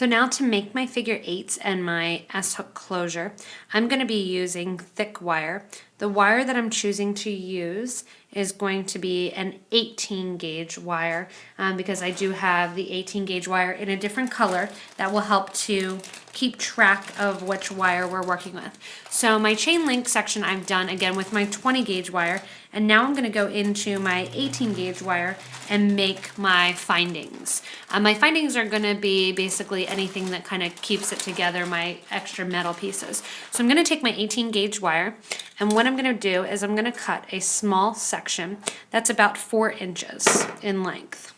So now to make my figure eights and my S-hook closure, I'm going to be using thick wire. The wire that I'm choosing to use is going to be an 18 gauge wire because I do have the 18 gauge wire in a different color that will help to keep track of which wire we're working with. So my chain link section I've done again with my 20 gauge wire, and now I'm going to go into my 18 gauge wire and make my findings. My findings are going to be basically anything that kind of keeps it together, my extra metal pieces. So I'm going to take my 18 gauge wire, and what I'm going to do is I'm going to cut a small section that's about 4 inches in length.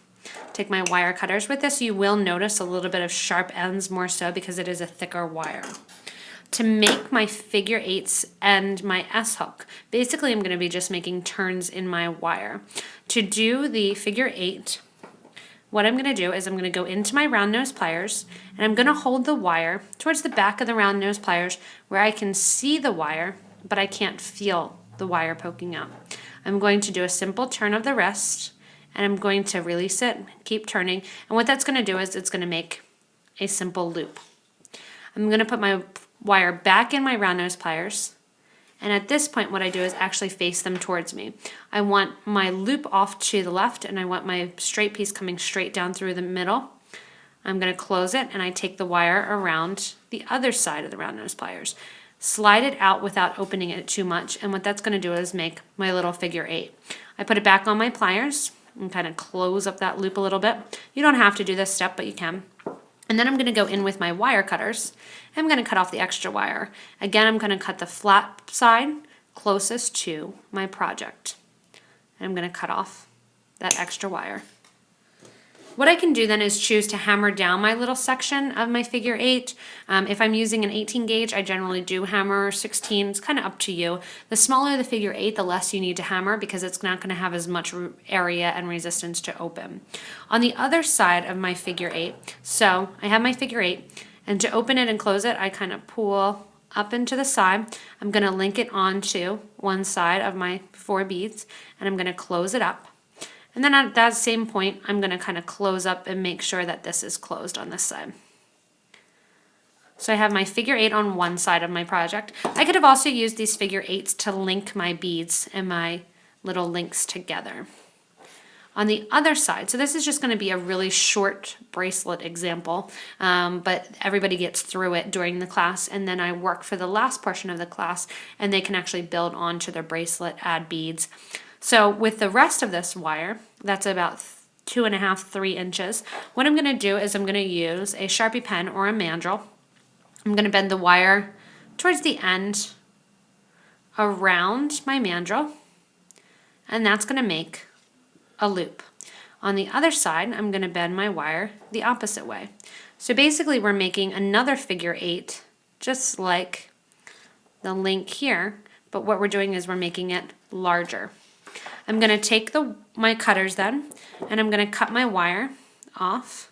Take my wire cutters. With this, you will notice a little bit of sharp ends, more so because it is a thicker wire. To make my figure eights and my S-hook, basically I'm going to be just making turns in my wire. To do the figure eight, what I'm going to do is I'm going to go into my round nose pliers, and I'm going to hold the wire towards the back of the round nose pliers where I can see the wire, but I can't feel the wire poking out. I'm going to do a simple turn of the wrist, and I'm going to release it, keep turning, and what that's going to do is it's going to make a simple loop. I'm going to put my wire back in my round nose pliers, and at this point what I do is actually face them towards me. I want my loop off to the left, and I want my straight piece coming straight down through the middle. I'm going to close it, and I take the wire around the other side of the round nose pliers. Slide it out without opening it too much, and what that's going to do is make my little figure eight. I put it back on my pliers and kind of close up that loop a little bit. You don't have to do this step, but you can. And then I'm going to go in with my wire cutters. I'm going to cut off the extra wire. Again, I'm going to cut the flat side closest to my project. And I'm going to cut off that extra wire. What I can do then is choose to hammer down my little section of my figure eight. If I'm using an 18 gauge, I generally do hammer 16. It's kind of up to you. The smaller the figure eight, the less you need to hammer because it's not going to have as much area and resistance to open. On the other side of my figure eight, so I have my figure eight, and to open it and close it, I kind of pull up into the side. I'm going to link it onto one side of my 4 beads, and I'm going to close it up. And then at that same point, I'm going to kind of close up and make sure that this is closed on this side. So I have my figure eight on one side of my project. I could have also used these figure eights to link my beads and my little links together. On the other side, so this is just going to be a really short bracelet example, but everybody gets through it during the class, and then I work for the last portion of the class, and they can actually build onto their bracelet, add beads. So with the rest of this wire, that's about 2.5, 3 inches, what I'm going to do is I'm going to use a Sharpie pen or a mandrel. I'm going to bend the wire towards the end around my mandrel, and that's going to make a loop. On the other side, I'm going to bend my wire the opposite way. So basically we're making another figure eight, just like the link here, but what we're doing is we're making it larger. I'm going to take my cutters then, and I'm going to cut my wire off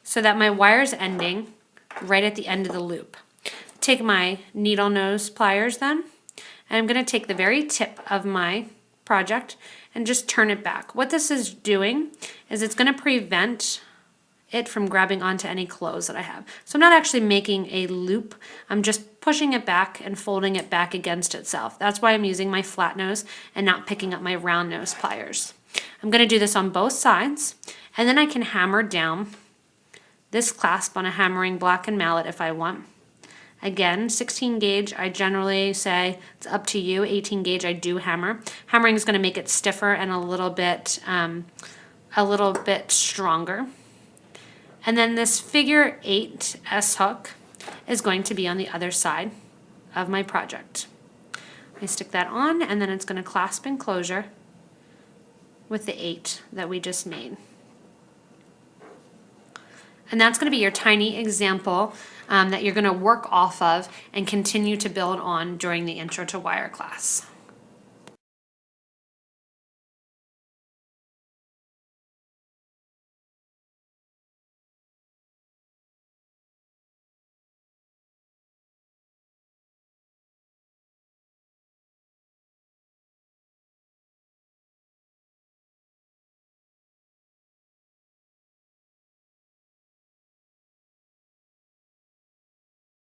so that my wire is ending right at the end of the loop. Take my needle nose pliers then, and I'm going to take the very tip of my project and just turn it back. What this is doing is it's going to prevent it from grabbing onto any clothes that I have. So I'm not actually making a loop, I'm just pushing it back and folding it back against itself. That's why I'm using my flat nose and not picking up my round nose pliers. I'm going to do this on both sides, and then I can hammer down this clasp on a hammering block and mallet if I want. Again, 16 gauge, I generally say it's up to you. 18 gauge, I do hammer. Hammering is going to make it stiffer and a little bit stronger. And then this figure eight S-hook is going to be on the other side of my project. I stick that on, and then it's going to clasp in closure with the 8 that we just made. And that's going to be your tiny example that you're going to work off of and continue to build on during the Intro to Wire class.